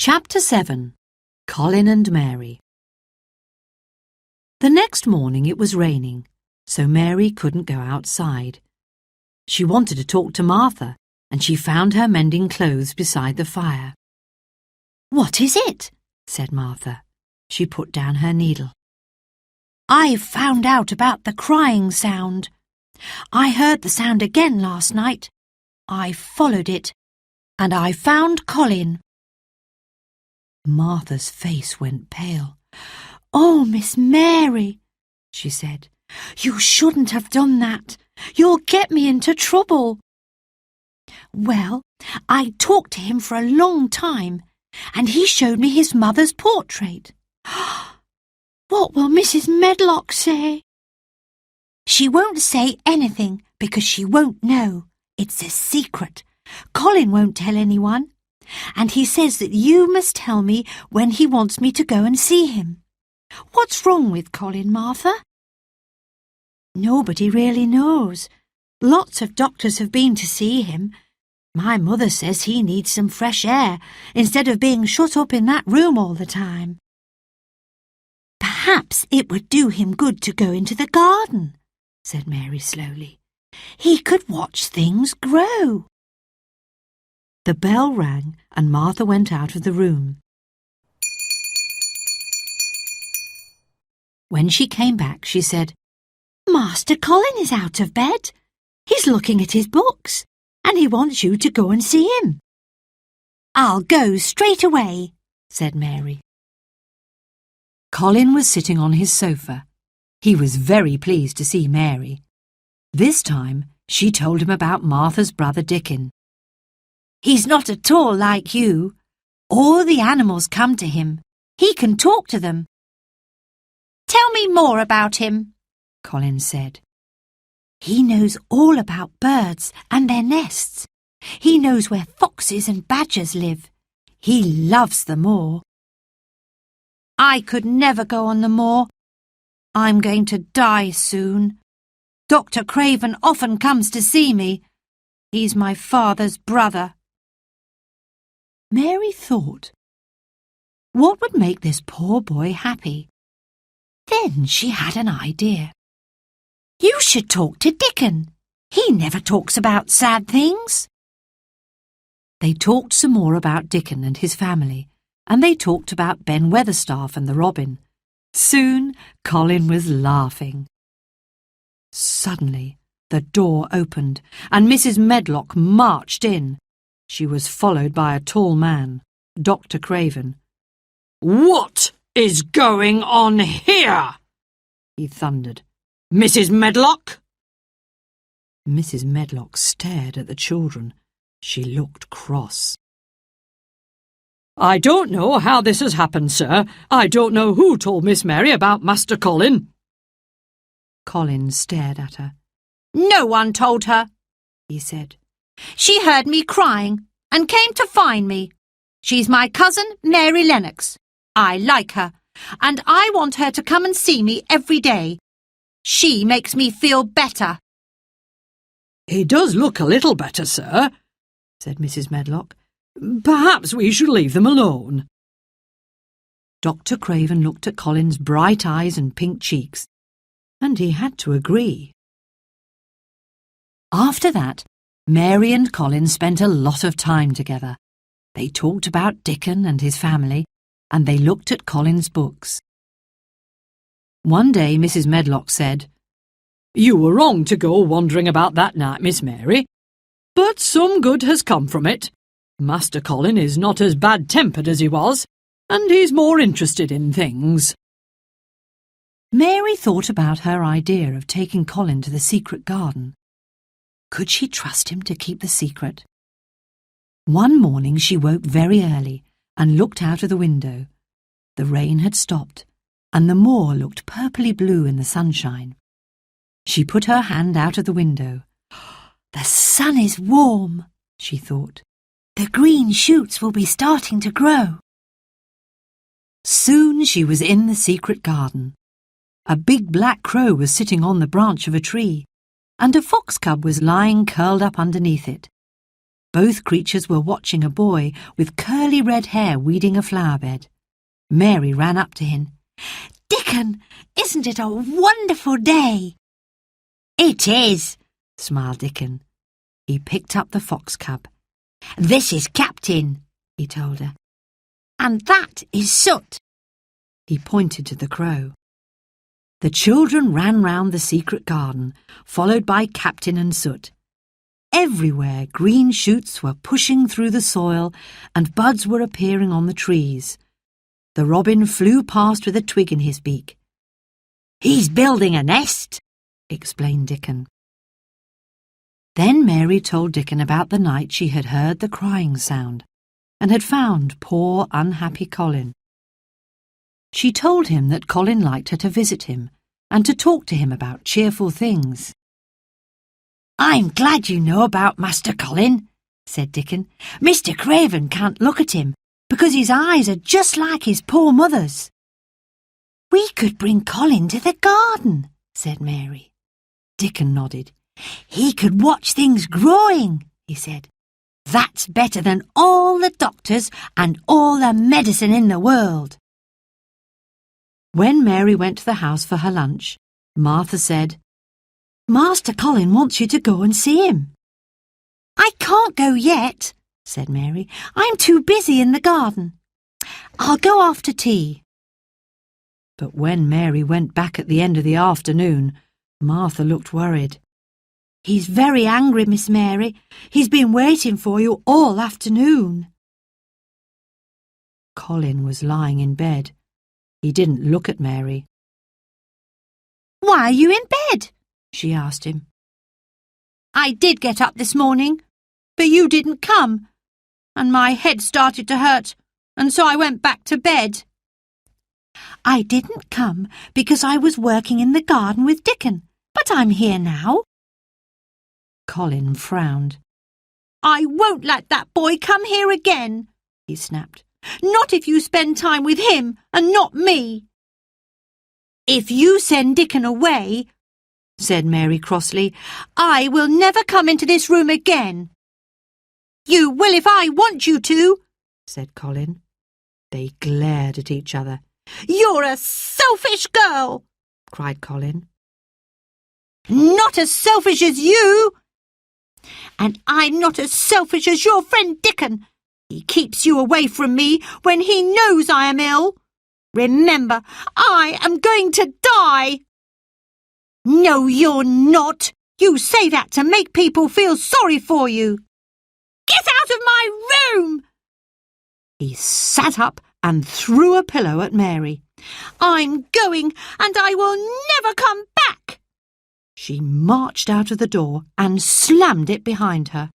Chapter 7. Colin and Mary. The next morning it was raining, so Mary couldn't go outside. She wanted to talk to Martha, and she found her mending clothes beside the fire. "What is it?" said Martha. She put down her needle. "I've found out about the crying sound. I heard the sound again last night. I followed it, and I found Colin." Martha's face went pale. "Oh, Miss Mary," she said, "you shouldn't have done that. You'll get me into trouble." "Well, I talked to him for a long time, and he showed me his mother's portrait." "What will Mrs. Medlock say?" "She won't say anything because she won't know. It's a secret. Colin won't tell anyone. And he says that you must tell me when he wants me to go and see him. What's wrong with Colin, Martha?" "Nobody really knows. Lots of doctors have been to see him. My mother says he needs some fresh air instead of being shut up in that room all the time." "Perhaps it would do him good to go into the garden," said Mary slowly. "He could watch things grow." The bell rang and Martha went out of the room. When she came back, she said, "Master Colin is out of bed. He's looking at his books, and he wants you to go and see him." "I'll go straight away," said Mary. Colin was sitting on his sofa. He was very pleased to see Mary. This time she told him about Martha's brother Dickon. "He's not at all like you. All the animals come to him. He can talk to them." "Tell me more about him," Colin said. "He knows all about birds and their nests. He knows where foxes and badgers live. He loves the moor." "I could never go on the moor. I'm going to die soon. Dr. Craven often comes to see me. He's my father's brother." Mary thought, what would make this poor boy happy? Then she had an idea. "You should talk to Dickon. He never talks about sad things." They talked some more about Dickon and his family, and they talked about Ben Weatherstaff and the robin. Soon Colin was laughing. Suddenly the door opened and Mrs. Medlock marched in. She was followed by a tall man, Dr. Craven. "What is going on here?" he thundered. "Mrs. Medlock?" Mrs. Medlock stared at the children. She looked cross. "I don't know how this has happened, sir. I don't know who told Miss Mary about Master Colin." Colin stared at her. "No one told her," he said. "She heard me crying and came to find me. She's my cousin, Mary Lennox. I like her, and I want her to come and see me every day. She makes me feel better." "He does look a little better, sir," said Mrs. Medlock. "Perhaps we should leave them alone." Dr. Craven looked at Colin's bright eyes and pink cheeks, and he had to agree. After that, Mary and Colin spent a lot of time together. They talked about Dickon and his family, and they looked at Colin's books. One day Mrs. Medlock said, "You were wrong to go wandering about that night, Miss Mary, but some good has come from it. Master Colin is not as bad-tempered as he was, and he's more interested in things." Mary thought about her idea of taking Colin to the secret garden. Could she trust him to keep the secret? One morning she woke very early and looked out of the window. The rain had stopped, and the moor looked purply blue in the sunshine. She put her hand out of the window. "The sun is warm," she thought. "The green shoots will be starting to grow." Soon she was in the secret garden. A big black crow was sitting on the branch of a tree, and a fox cub was lying curled up underneath it. Both creatures were watching a boy with curly red hair weeding a flower bed. Mary ran up to him. "Dickon, isn't it a wonderful day?" "It is," smiled Dickon. He picked up the fox cub. "This is Captain," he told her. "And that is Soot." He pointed to the crow. The children ran round the secret garden, followed by Captain and Soot. Everywhere green shoots were pushing through the soil and buds were appearing on the trees. The robin flew past with a twig in his beak. "He's building a nest," explained Dickon. Then Mary told Dickon about the night she had heard the crying sound and had found poor unhappy Colin. She told him that Colin liked her to visit him and to talk to him about cheerful things. "I'm glad you know about Master Colin," said Dickon. "Mr. Craven can't look at him because his eyes are just like his poor mother's." "We could bring Colin to the garden," said Mary. Dickon nodded. "He could watch things growing," he said. "That's better than all the doctors and all the medicine in the world." When Mary went to the house for her lunch, Martha said, "Master Colin wants you to go and see him." "I can't go yet," said Mary. "I'm too busy in the garden. I'll go after tea." But when Mary went back at the end of the afternoon, Martha looked worried. "He's very angry, Miss Mary. He's been waiting for you all afternoon." Colin was lying in bed. He didn't look at Mary. "Why are you in bed?" she asked him. "I did get up this morning, but you didn't come, and my head started to hurt, and so I went back to bed." "I didn't come because I was working in the garden with Dickon, but I'm here now." Colin frowned. "I won't let that boy come here again," he snapped. "Not if you spend time with him and not me." "If you send Dickon away," said Mary crossly, "I will never come into this room again." "You will if I want you to," said Colin. They glared at each other. "You're a selfish girl," cried Colin. "Not as selfish as you. And I'm not as selfish as your friend Dickon. He keeps you away from me when he knows I am ill. Remember, I am going to die." "No, you're not. You say that to make people feel sorry for you." "Get out of my room!" He sat up and threw a pillow at Mary. "I'm going, and I will never come back." She marched out of the door and slammed it behind her.